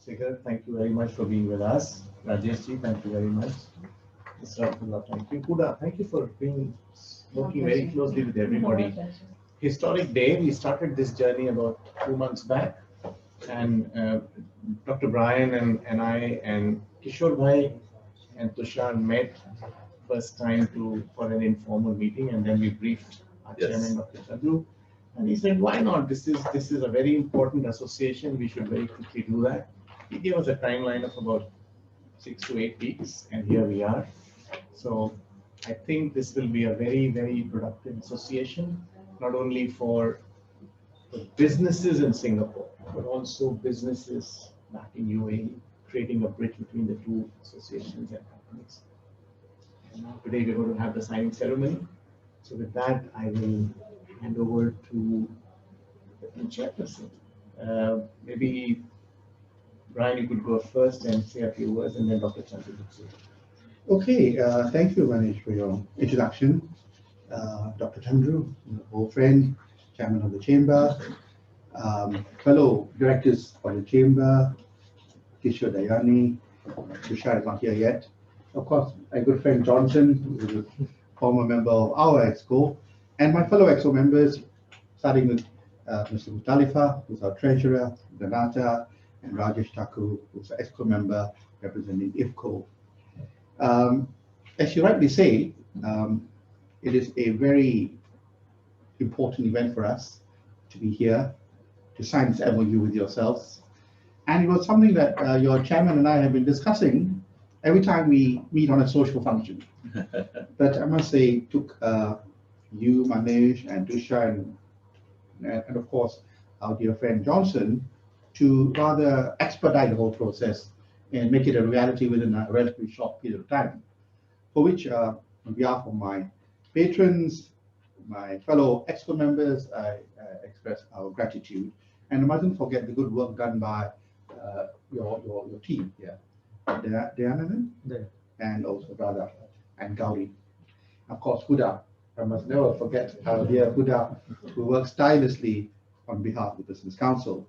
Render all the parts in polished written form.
Shegar, thank you very much for being with us. Rajeshji, thank you very much. Mr. Abdullah, thank you. Huda, thank you for working very closely with everybody. Historic day, we started this journey about 2 months back, and Dr. Brian and I and Kishore Bhai and Tushar met first time for an informal meeting, and then we briefed our chairman, Dr. Chandroo, and he said, why not? This is a very important association. We should very quickly do that. He gave us a timeline of about 6 to 8 weeks, and here we are. So I think this will be a very, very productive association, not only for businesses in Singapore, but also businesses back in UAE, creating a bridge between the two associations and companies. And now today we're going to have the signing ceremony. So with that, I will hand over to the chairperson. Maybe Brian, you could go first and say a few words, and then Dr. Chandroo would say. Okay, thank you, Maneesh, for your introduction. Dr. Chandroo, old friend, chairman of the chamber, fellow directors of the chamber, Kishore, Daryanani, Tushar is not here yet. Of course, my good friend Johnson, who is a former member of our EXCO, and my fellow EXCO members, starting with Mr. Musdalifa, who's our treasurer, Donata, and Rajesh Thakur, who's an EXCO member representing IFCO. As you rightly say, it is a very important event for us to be here to sign this MoU with yourselves. And it was something that your chairman and I have been discussing every time we meet on a social function. But I must say, it took you, Maneesh, and Tushar, and of course, our dear friend Johnson, to rather expedite the whole process and make it a reality within a relatively short period of time. For which, on behalf of my patrons, my fellow EXCO members, I express our gratitude. And I mustn't forget the good work done by your team here. Daryanani, and also Radha and Gauri. Of course, Huda. I must never forget our dear Huda, who works tirelessly on behalf of the Business Council.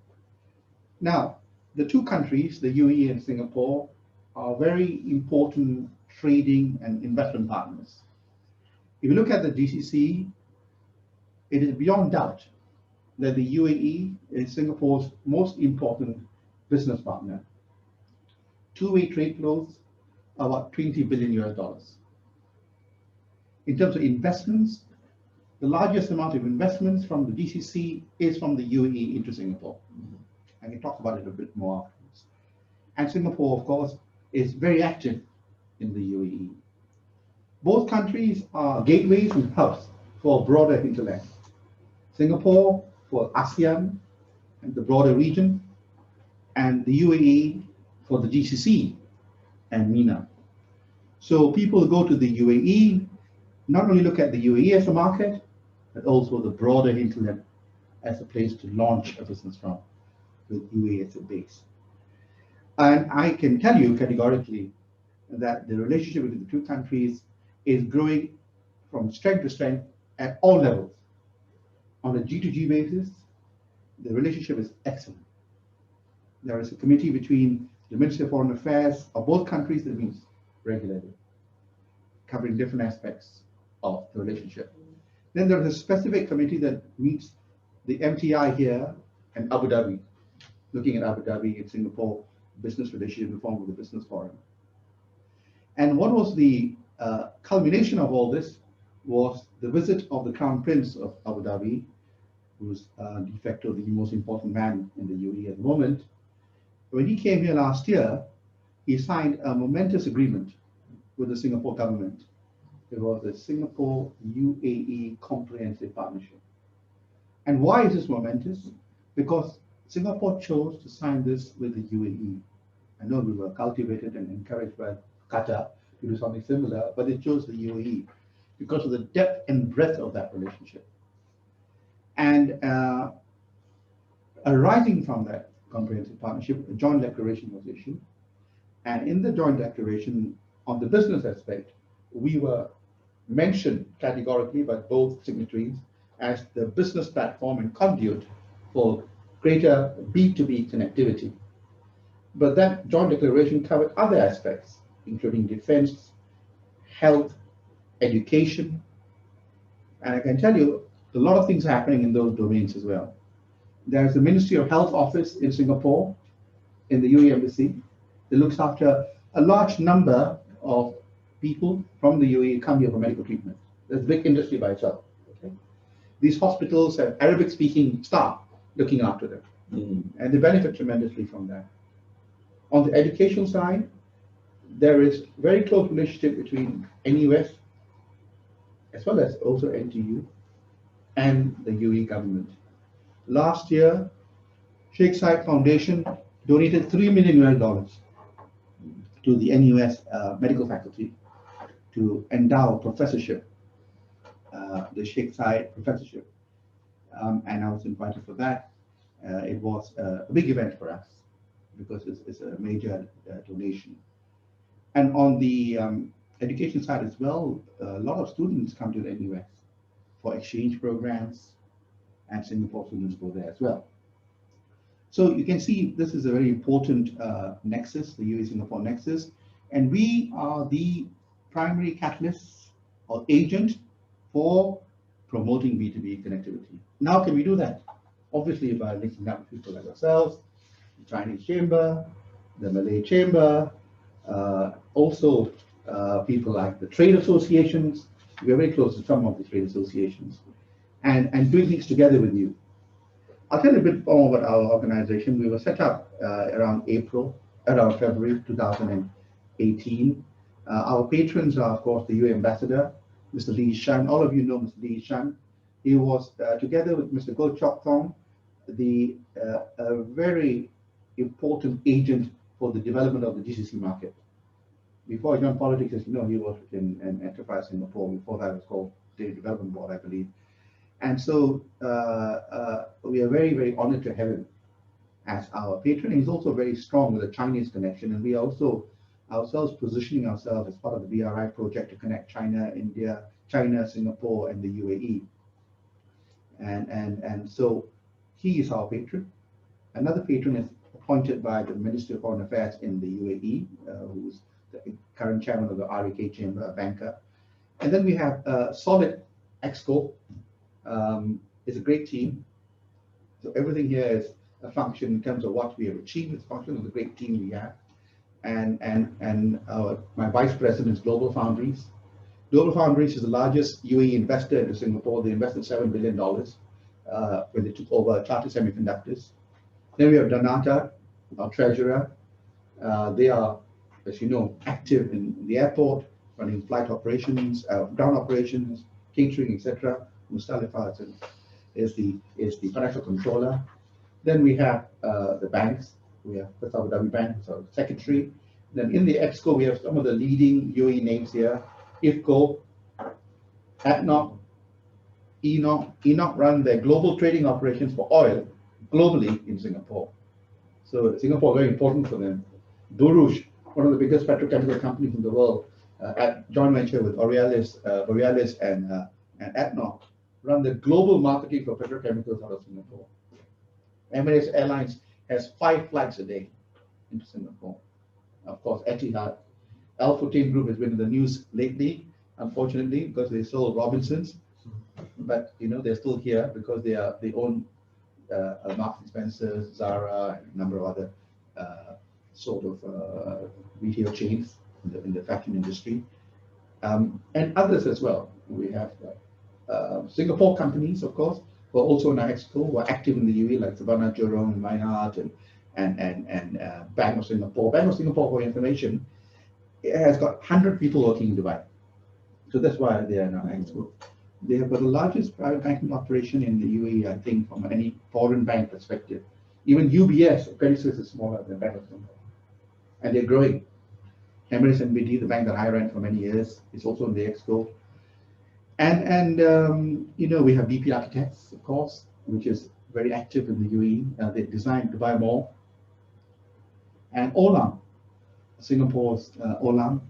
Now, the two countries, the UAE and Singapore, are very important trading and investment partners. If you look at the GCC, it is beyond doubt that the UAE is Singapore's most important business partner. Two-way trade flows are about $20 billion US. In terms of investments, the largest amount of investments from the GCC is from the UAE into Singapore. I can talk about it a bit more afterwards. And Singapore, of course, is very active in the UAE. Both countries are gateways and hubs for broader hinterland. Singapore for ASEAN and the broader region, and the UAE for the GCC and MENA. So people who go to the UAE not only look at the UAE as a market, but also the broader hinterland as a place to launch a business from, with UAE as a base. And I can tell you categorically that the relationship between the two countries is growing from strength to strength at all levels. On a G2G basis, the relationship is excellent. There is a committee between the Ministry of Foreign Affairs of both countries that meets regularly, covering different aspects of the relationship. Then there is a specific committee that meets the MTI here and Abu Dhabi, looking at Abu Dhabi and Singapore business relationship in the form of the Business Forum. And what was the culmination of all this was the visit of the Crown Prince of Abu Dhabi, who's de facto the most important man in the UAE at the moment. When he came here last year, he signed a momentous agreement with the Singapore government. It was the Singapore UAE Comprehensive Partnership. And why is this momentous? Because Singapore chose to sign this with the UAE. I know we were cultivated and encouraged by Qatar to do something similar, but they chose the UAE because of the depth and breadth of that relationship. And arising from that comprehensive partnership, a joint declaration was issued. And in the joint declaration, on the business aspect, we were mentioned categorically by both signatories as the business platform and conduit for greater B2B connectivity. But that joint declaration covered other aspects, including defense, health, education, and I can tell you a lot of things are happening in those domains as well. There's the Ministry of Health office in Singapore, in the UAE embassy, that looks after a large number of people from the UAE come here for medical treatment. There's a big industry by itself. Okay? These hospitals have Arabic-speaking staff looking after them, and they benefit tremendously from that. On the education side, there is very close relationship between NUS, as well as also NTU, and the UAE government. Last year, Sheikh Zayed Foundation donated $3 million to the NUS medical faculty to endow professorship, the Sheikh Zayed professorship. And I was invited for that. It was a big event for us because it's a major donation. And on the education side as well, a lot of students come to the NUS for exchange programs, and Singapore students go there as well. So you can see this is a very important nexus, the UAE-Singapore nexus, and we are the primary catalyst or agent for promoting B2B connectivity. Now, can we do that? Obviously, by linking up with people like ourselves, the Chinese Chamber, the Malay Chamber, also people like the trade associations. We are very close to some of the trade associations, and doing things together with you. I'll tell you a bit more about our organization. We were set up around February 2018. Our patrons are, of course, the UAE ambassador, Mr. Lee Shan. All of you know Mr. Lee Shan. He was, together with Mr. Goh Chok Thong, the very important agent for the development of the GCC market. Before he joined politics, as you know, he was in Enterprise Singapore. Before that, it was called Data Development Board, I believe. And so we are very, very honored to have him as our patron. He's also very strong with a Chinese connection, and we are also ourselves positioning ourselves as part of the BRI project to connect China, India, China, Singapore, and the UAE. And so he is our patron. Another patron is appointed by the Ministry of Foreign Affairs in the UAE, who's the current chairman of the REK Chamber, a banker. And then we have Solid EXCO. It's a great team. So everything here is a function in terms of what we have achieved. It's a function of the great team we have. And my vice president is Global Foundries. Global Foundries is the largest UAE investor into Singapore. They invested $7 billion when they took over Chartered Semiconductors. Then we have Donata, our treasurer. They are, as you know, active in the airport, running flight operations, ground operations, catering, etc. Musdalifa is the financial controller. Then we have the banks. We have First Abu Dhabi Bank, so secretary. Then in the EXCO, we have some of the leading UAE names here. IFCO, ADNOC, ENOC. ENOC run their global trading operations for oil globally in Singapore. So Singapore is very important for them. Borouge, one of the biggest petrochemical companies in the world, at joint venture with Borealis and ADNOC, run the global marketing for petrochemicals out of Singapore. Emirates Airlines has 5 flights a day into Singapore. Of course, Etihad. Al-Futtaim Group has been in the news lately, unfortunately, because they sold Robinsons. But you know, they're still here because they own Marks and Spencer, Zara, and a number of other sort of retail chains in the fashion industry, and others as well. We have Singapore companies, of course, who are also in our EXCO, who are active in the UAE, like Savannah Jurong, Minehart, and Bank of Singapore. Bank of Singapore, for information, it has got 100 people working in Dubai. So that's why they are in our EXCO. They have got the largest private banking operation in the UAE, I think, from any foreign bank perspective. Even UBS, Credit Suisse, is smaller than Bank of Singapore. And they're growing. Emirates NBD, the bank that I ran for many years, is also in the EXCO. And you know, we have BP Architects, of course, which is very active in the UAE. They designed Dubai Mall. And Olam, Singapore's Olam,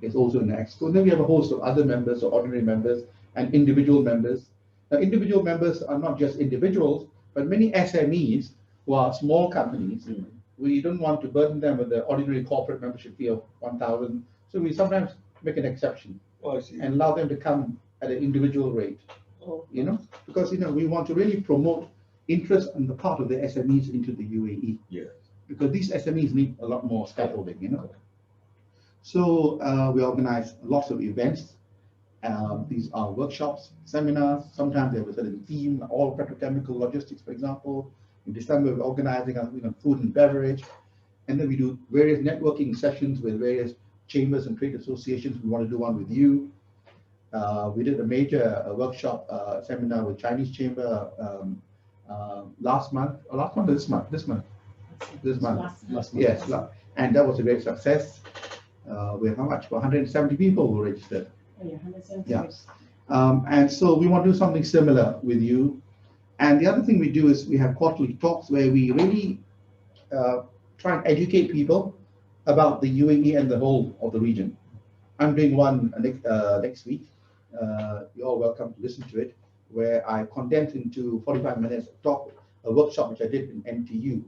is also in the EXCO. And then we have a host of other members, or ordinary members, and individual members. Now, individual members are not just individuals, but many SMEs who are small companies we don't want to burden them with the ordinary corporate membership fee of 1,000. So we sometimes make an exception Oh, I see. and allow them to come at an individual rate. Oh. You know, because we want to really promote interest on the part of the SMEs into the UAE. Yeah. Because these SMEs need a lot more scaffolding, So we organize lots of events. These are workshops, seminars. Sometimes they have a certain theme, all petrochemical logistics, for example. In December, we're organizing on food and beverage. And then we do various networking sessions with various chambers and trade associations. We want to do one with you. We did a major workshop seminar with Chinese Chamber last month, or this month. Yes, and that was a great success. We have how much? 170 people who registered. Oh, yeah, 170. Yeah. And so we want to do something similar with you. And the other thing we do is we have quarterly talks where we really try and educate people about the UAE and the whole of the region. I'm doing one next week. You're all welcome to listen to it, where I condense into 45 minutes talk, a workshop which I did in NTU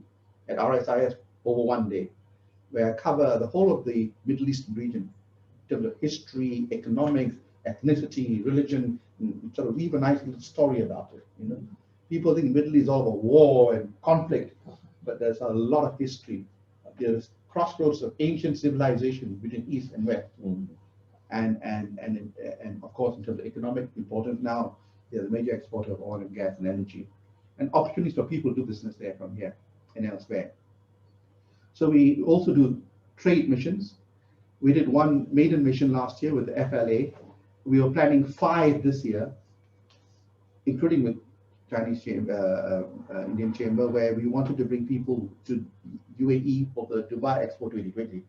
at RSIS over one day, where I cover the whole of the Middle Eastern region in terms of history, economics, ethnicity, religion, and sort of weave a nice little story about it. People think Middle East is all about war and conflict, but there's a lot of history. There's crossroads of ancient civilization between East and West. And of course, in terms of economic importance, now they're the major exporter of oil and gas and energy, and opportunities for people to do business there from here and elsewhere. So we also do trade missions. We did one maiden mission last year with the FLA. We were planning 5 this year, including with Chinese Chamber, Indian Chamber, where we wanted to bring people to UAE for the Dubai Expo 2020.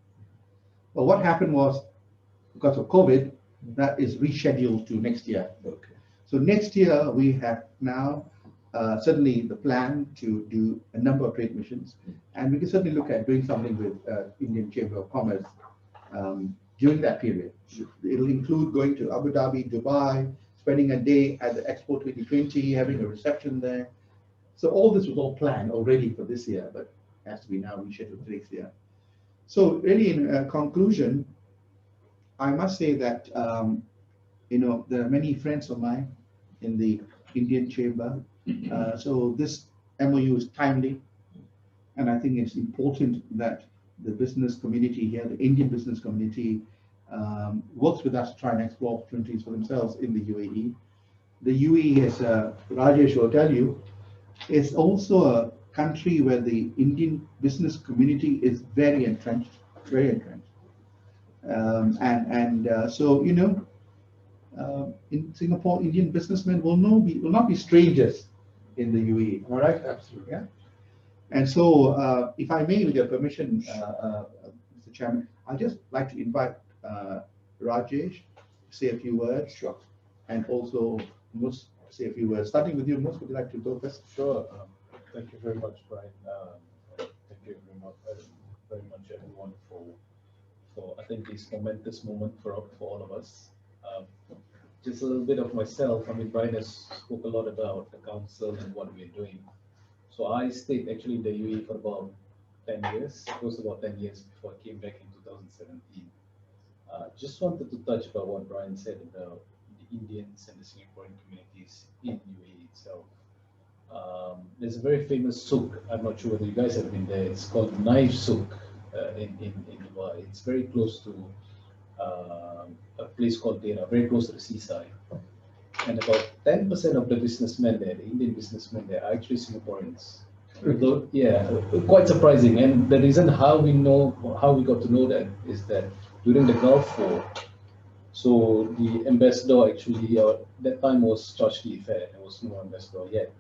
But what happened was, because of COVID, that is rescheduled to next year. Okay. So next year we have now certainly the plan to do a number of trade missions, and we can certainly look at doing something with Indian Chamber of Commerce during that period. It'll include going to Abu Dhabi, Dubai, spending a day at the Expo 2020, having a reception there. So all this was all planned already for this year, but has to be now rescheduled for next year. So really, in conclusion, I must say that there are many friends of mine in the Indian Chamber. So this MoU is timely, and I think it's important that the business community here, the Indian business community, works with us to try and explore opportunities for themselves in the UAE. The UAE, as Rajesh will tell you, is also a country where the Indian business community is very entrenched, very entrenched. So in Singapore, Indian businessmen will not be strangers in the UAE. Am I right? Absolutely. Yeah. And so, if I may, with your permission, Mr. Chairman, I'd just like to invite Rajesh to say a few words. Sure. And also Mus to say a few words. Starting with you, Mus, would you like to go first? Sure. Thank you very much, Brian. Thank you very much, everyone, for I think this momentous moment for all of us. Just a little bit of myself. I mean, Brian has spoke a lot about the council and what we're doing. So I stayed actually in the UAE for about 10 years, close to about 10 years before I came back in 2017. Just wanted to touch about what Brian said about the Indians and the Singaporean communities in UAE itself. There's a very famous souk. I'm not sure whether you guys have been there. It's called Knife Souk in Dubai. It's very close to a place called Dera, very close to the seaside. And about 10% of the businessmen there, the Indian businessmen there, are actually Singaporeans. Although, yeah, quite surprising. And the reason how we got to know that is that during the Gulf War, so the ambassador actually, that time was George Lee Fair, there was no ambassador yet.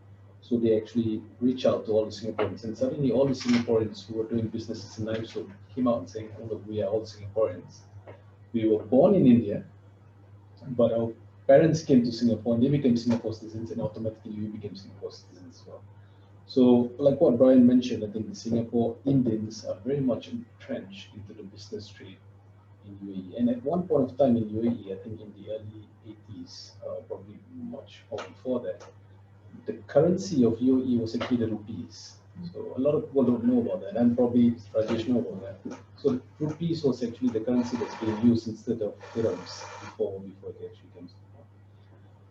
So they actually reached out to all the Singaporeans, and suddenly all the Singaporeans who were doing businesses in Nairobi came out and saying, oh, look, we are all Singaporeans. We were born in India, but our parents came to Singapore and they became Singapore citizens, and automatically we became Singapore citizens as well. So, like what Brian mentioned, I think the Singapore Indians are very much entrenched into the business trade in UAE. And at one point of time in UAE, I think in the early 80s, probably much or before that, the currency of UAE was actually the rupees. So a lot of people don't know about that, and probably Rajesh know about that. So rupees was actually the currency that's being used instead of dirhams before it actually comes.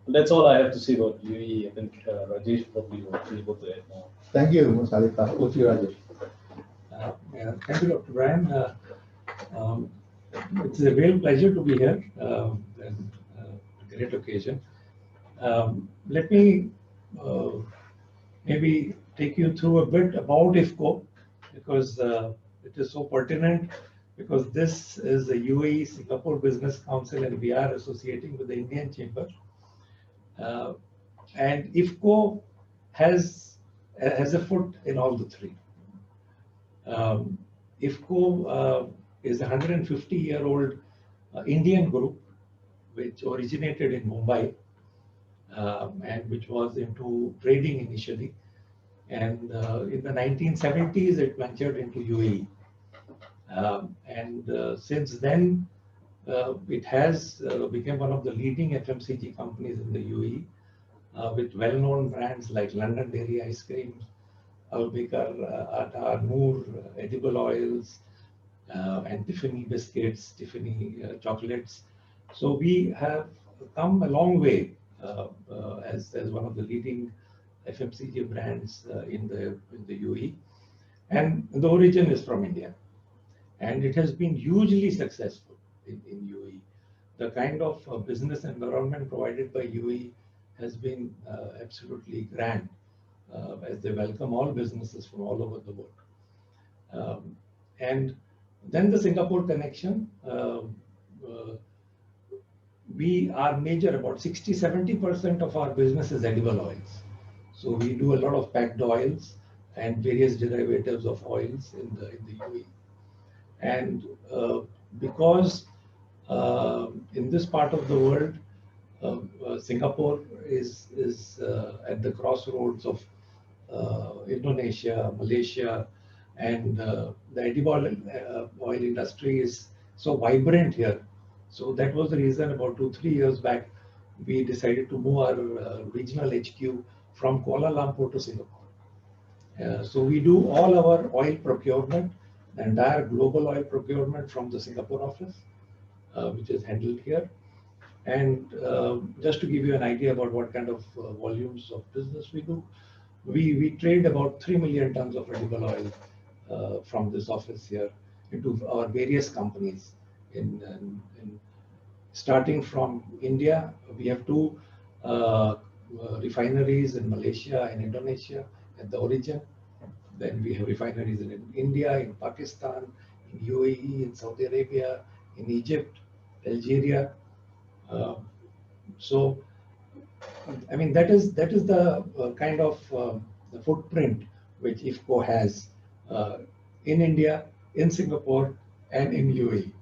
That's all I have to say about UAE. I think Rajesh probably will be able to add more. Thank you, Musdalifa. Over to you, Rajesh. Yeah, thank you, Dr. Brian. Um, it's a real pleasure to be here, and a great occasion. Let me maybe take you through a bit about IFCO, because it is so pertinent, because this is the UAE Singapore Business Council and we are associating with the Indian Chamber. And IFCO has a foot in all the three. IFCO is a 150-year-old Indian group which originated in Mumbai and which was into trading initially. And in the 1970s, it ventured into UAE. And since then, it has become one of the leading FMCG companies in the UAE, with well-known brands like London Dairy Ice Cream, Albikar, Atta, Noor, edible oils, and Tiffany biscuits, Tiffany chocolates. So we have come a long way as one of the leading FMCG brands in the UAE, and the origin is from India, and it has been hugely successful in UAE. The kind of business environment provided by UAE has been absolutely grand, as they welcome all businesses from all over the world. And then the Singapore connection. We are major, about 60–70% of our business is edible oils. So we do a lot of packed oils and various derivatives of oils in the UAE. And because in this part of the world, Singapore is at the crossroads of Indonesia, Malaysia, and the edible oil industry is so vibrant here. So that was the reason about 2–3 years back, we decided to move our regional HQ from Kuala Lumpur to Singapore. So we do all our oil procurement, the entire global oil procurement from the Singapore office, which is handled here. And just to give you an idea about what kind of volumes of business we do, we trade about 3 million tons of edible oil from this office here into our various companies. Starting from India, we have 2 refineries in Malaysia and Indonesia at the origin. Then we have refineries in India, in Pakistan, in UAE, in Saudi Arabia, in Egypt, Algeria. So, I mean, that is the kind of the footprint which IFCO has in India, in Singapore, and in UAE.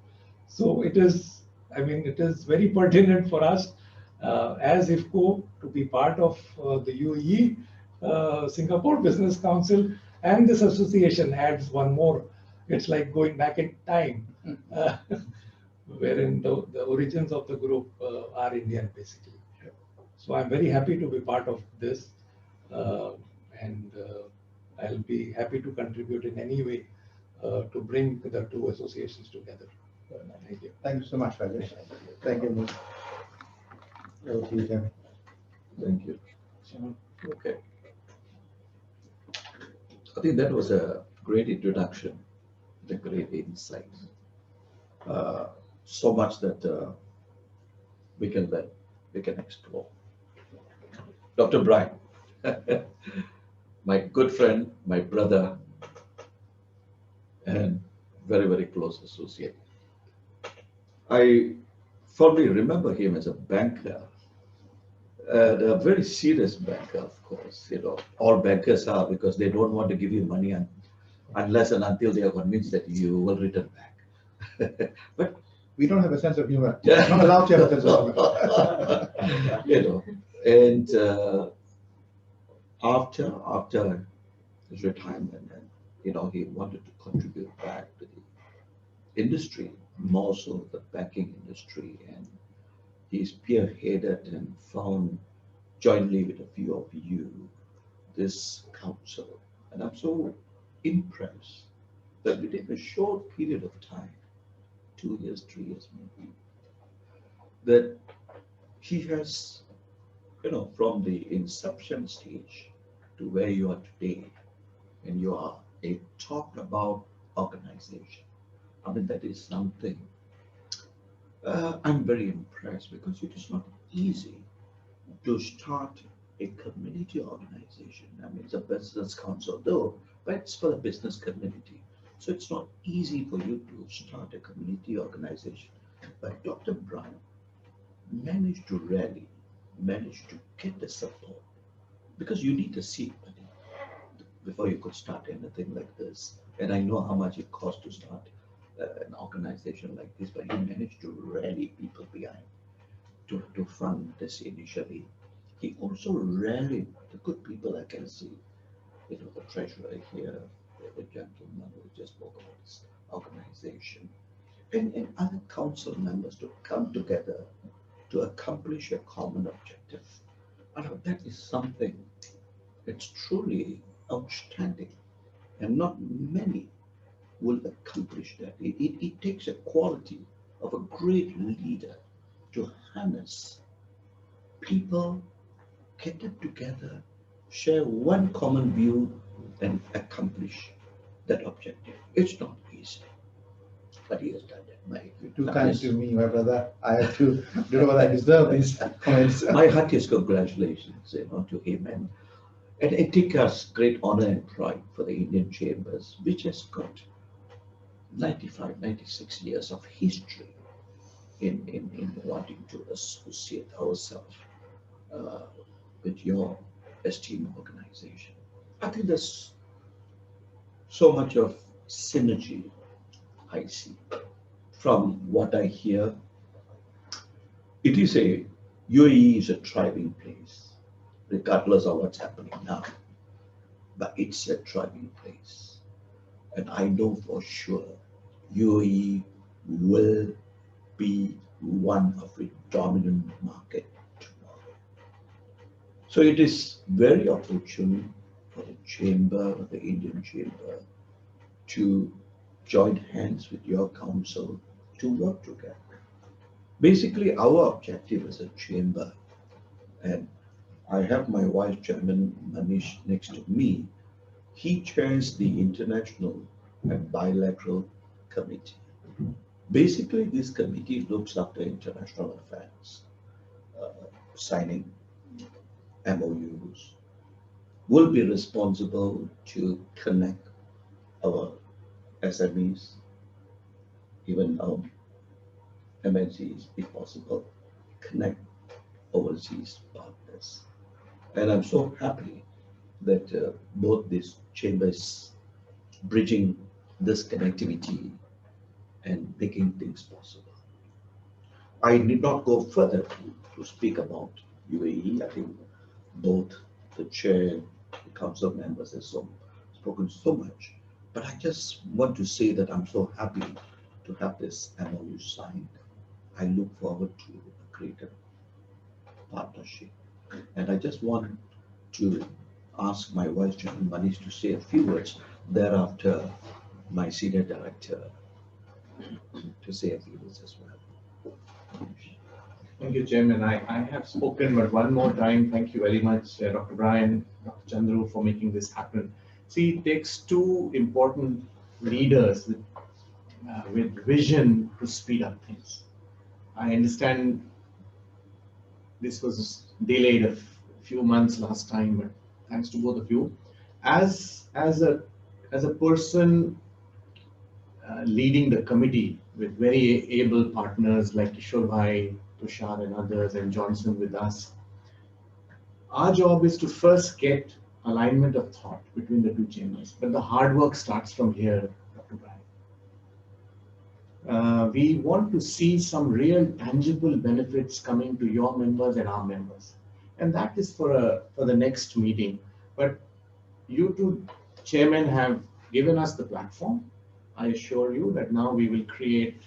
So it is, I mean, it is very pertinent for us as IFCO to be part of the UAE Singapore Business Council, and this association adds one more. It's like going back in time, wherein the origins of the group are Indian, basically. So I'm very happy to be part of this, and I'll be happy to contribute in any way to bring the 2 associations together. Thank you. Thank you so much, Rajesh. Thank you. Over to you, Jeremy. Thank you. Okay. I think that was a great introduction, a great insight. So much that we can explore. Dr. Brian, my good friend, my brother, and very, very close associate. I fondly remember him as a banker, and a very serious banker, of course. You know, all bankers are, because they don't want to give you money unless and until they are convinced that you will return back. But we don't have a sense of humor. We're not allowed to have a sense of humor. You know, and after his retirement, and you know, he wanted to contribute back to the industry, more so the banking industry, and he spearheaded and found jointly with a few of you this council, And I'm so impressed that within a short period of time, 2 years, 3 years maybe, that he has, from the inception stage to where you are today, and you are a talk about organization. I mean, that is something I'm very impressed, because it is not easy to start a community organization. I mean, it's a business council though, but it's for the business community. So it's not easy for you to start a community organization. But Dr. Brown managed to get the support, because you need a seed money before you could start anything like this. And I know how much it costs to start an organization like this, but he managed to rally people behind to fund this initially. He also rallied the good people I can see, the treasurer here, the gentleman who just spoke about this organization, and other council members to come together to accomplish a common objective. And that is something, it's truly outstanding, and not many will accomplish that. It takes a quality of a great leader to harness people, get them together, share one common view, and accomplish that objective. It's not easy, but he has done it. You're too kind to me, my brother. I have to do what I deserve these comments. My heartiest congratulations, to him, and it takes us great honor and pride for the Indian Chambers, which has got 95, 96 years of history in wanting to associate ourselves with your esteemed organization. I think there's so much of synergy I see. From what I hear, UAE is a thriving place, regardless of what's happening now, but it's a thriving place. And I know for sure UAE will be one of a dominant market tomorrow. So it is very opportune for the chamber, the Indian chamber, to join hands with your council to work together. Basically, our objective as a chamber, and I have my vice chairman Maneesh next to me, he chairs the international and bilateral committee. Basically, this committee looks after international affairs, signing MoUs, will be responsible to connect our SMEs, even our MNCs, if possible, connect overseas partners. And I'm so happy that both these chambers bridging this connectivity and making things possible. I need not go further to speak about UAE. I think both the chair and the council members have spoken so much. But I just want to say that I'm so happy to have this MoU signed. I look forward to a greater partnership. And I just want to ask my vice chairman Maneesh to say a few words. Thereafter, my senior director to say a few words as well. Thank you, Chairman. I have spoken, but one more time, thank you very much, Dr. Brian, Dr. Chandroo, for making this happen. See, it takes two important leaders with vision to speed up things. I understand this was delayed a few months last time, but thanks to both of you. As a person leading the committee with very able partners like Kishore Bhai, Tushar and others, and Johnson with us, our job is to first get alignment of thought between the two chambers. But the hard work starts from here, Dr. Brian. We want to see some real tangible benefits coming to your members and our members. And that is for the next meeting. But you two chairmen have given us the platform. I assure you that now we will create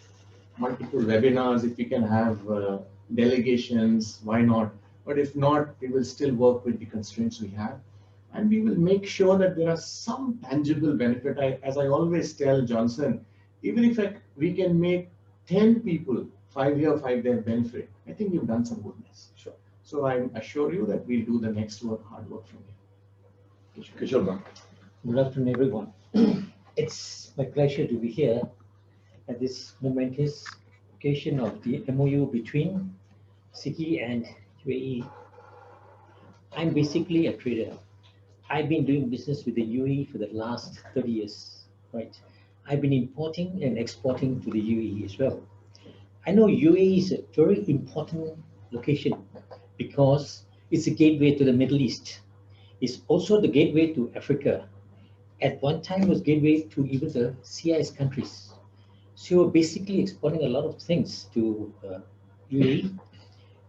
multiple webinars. If we can have delegations, why not? But if not, we will still work with the constraints we have. And we will make sure that there are some tangible benefit. As I always tell Johnson, even if we can make 10 people 5 here, 5 there benefit, I think we've done some goodness. Sure. So I assure you that we'll do the next hard work from here. Kishore. Good afternoon, everyone. It's my pleasure to be here at this momentous occasion of the MoU between SICCI and UAE. I'm basically a trader. I've been doing business with the UAE for the last 30 years, right? I've been importing and exporting to the UAE as well. I know UAE is a very important location because it's a gateway to the Middle East. It's also the gateway to Africa. At one time, it was gateway to even the CIS countries. So we're basically exporting a lot of things to UAE.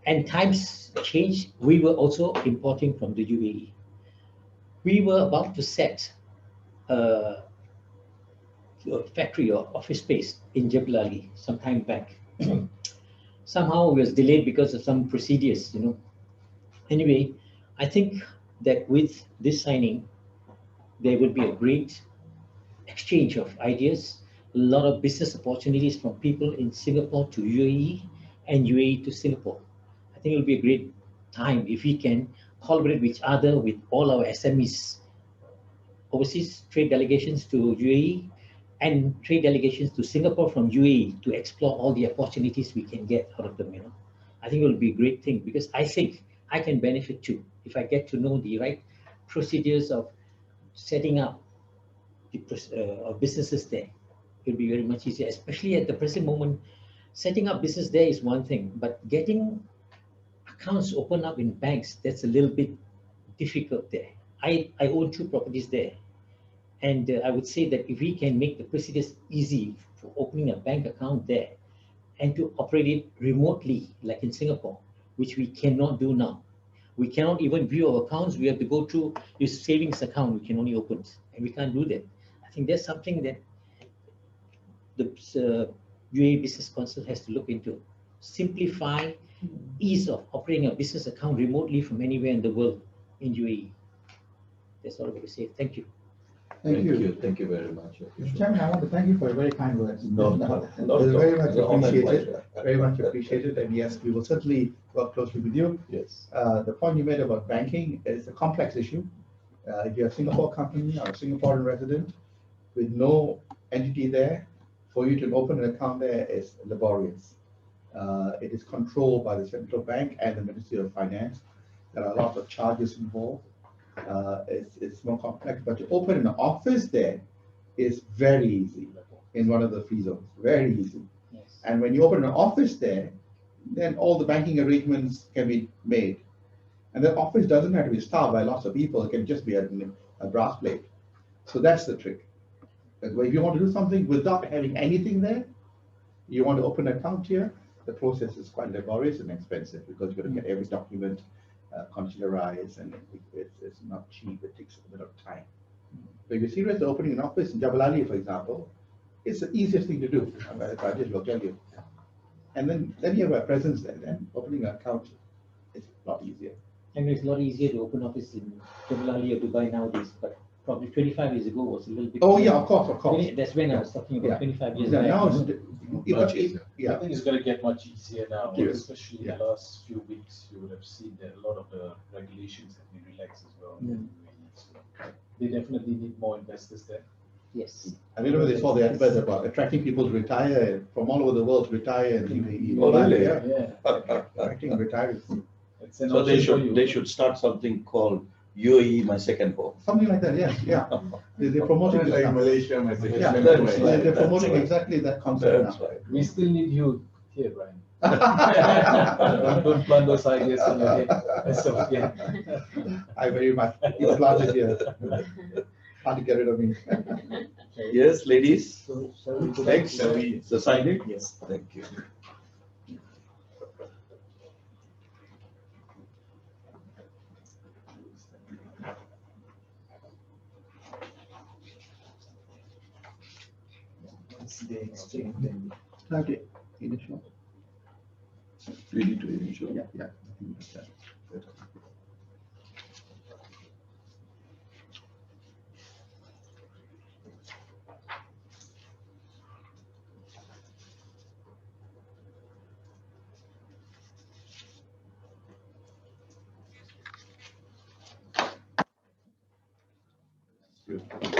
And times changed, we were also importing from the UAE. We were about to set a factory or office space in Jebel Ali some time back. Somehow it was delayed because of some procedures, you know. Anyway, I think that with this signing, there will be a great exchange of ideas, a lot of business opportunities from people in Singapore to UAE and UAE to Singapore. I think it will be a great time if we can collaborate with each other with all our SMEs, overseas trade delegations to UAE and trade delegations to Singapore from UAE to explore all the opportunities we can get out of them, you know. I think it will be a great thing because I think I can benefit too if I get to know the right procedures of setting up the businesses there. It will be very much easier, especially at the present moment. Setting up business there is one thing, but getting accounts open up in banks, that's a little bit difficult there. I own 2 properties there. And I would say that if we can make the procedures easy for opening a bank account there and to operate it remotely, like in Singapore, which we cannot do now. We cannot even view our accounts. We have to go through this savings account. We can only open, and we can't do that. I think that's something that the UAE Business Council has to look into. Simplify ease of operating a business account remotely from anywhere in the world in UAE. That's all I'm going to say. Thank you. Thank you. Thank you very much. Mr. Chairman, I want to thank you for your very kind words. No, It's very much it's an honor, appreciated. pleasure. Very much appreciated. And yes, we will certainly work closely with you. Yes. The point you made about banking is a complex issue. If you're a Singapore company or a Singaporean resident with no entity there, for you to open an account there is laborious. It is controlled by the central bank and the Ministry of Finance. There are a lot of charges involved. It's more complex, but to open an office there is very easy in one of the free zones, very easy. Yes. And when you open an office there, then all the banking arrangements can be made. And the office doesn't have to be staffed by lots of people. It can just be a brass plate. So that's the trick. If you want to do something without having anything there, you want to open an account here, the process is quite laborious and expensive because you've got to get every document consularized, and it's not cheap. It takes a bit of time. But if you're serious about opening an office in Jebel Ali, for example, it's the easiest thing to do. Rajesh will tell you. And then you have a presence there. Then opening an account is a lot easier. I mean, it's a lot easier to open office in Jebel Ali or Dubai nowadays, but probably 25 years ago was a little bit. Oh yeah, of course. That's when I was talking about Yeah. 25 years Yeah, back. now you it's know. I yeah. think it's going to get much easier now, Yes. especially in Yeah. the last few weeks. You would have seen that a lot of the regulations have been relaxed as well. So they definitely need more investors there. Yes. I remember they saw the advert about attracting people to retire from all over the world to retire in UAE. Oh, really? Yeah. Yeah. Attracting retirees. It's an So option for they you. should start something called UAE My Second Home. Something like that, yes, yeah. They're promoting this now. Malaysia, my Yeah, That's they're right. they're promoting That's right. exactly that concept That's now. right. We still need you here, Brian. Don't plant those ideas in your head. So, yeah. I very much, you planted here. Hard to get rid of me. Yes, ladies. So, shall we go Thanks. back to The signing? Yes. Thank you. Once they exchange, then Okay, initial. We need to initial. Yeah, yeah. I think that's that. you.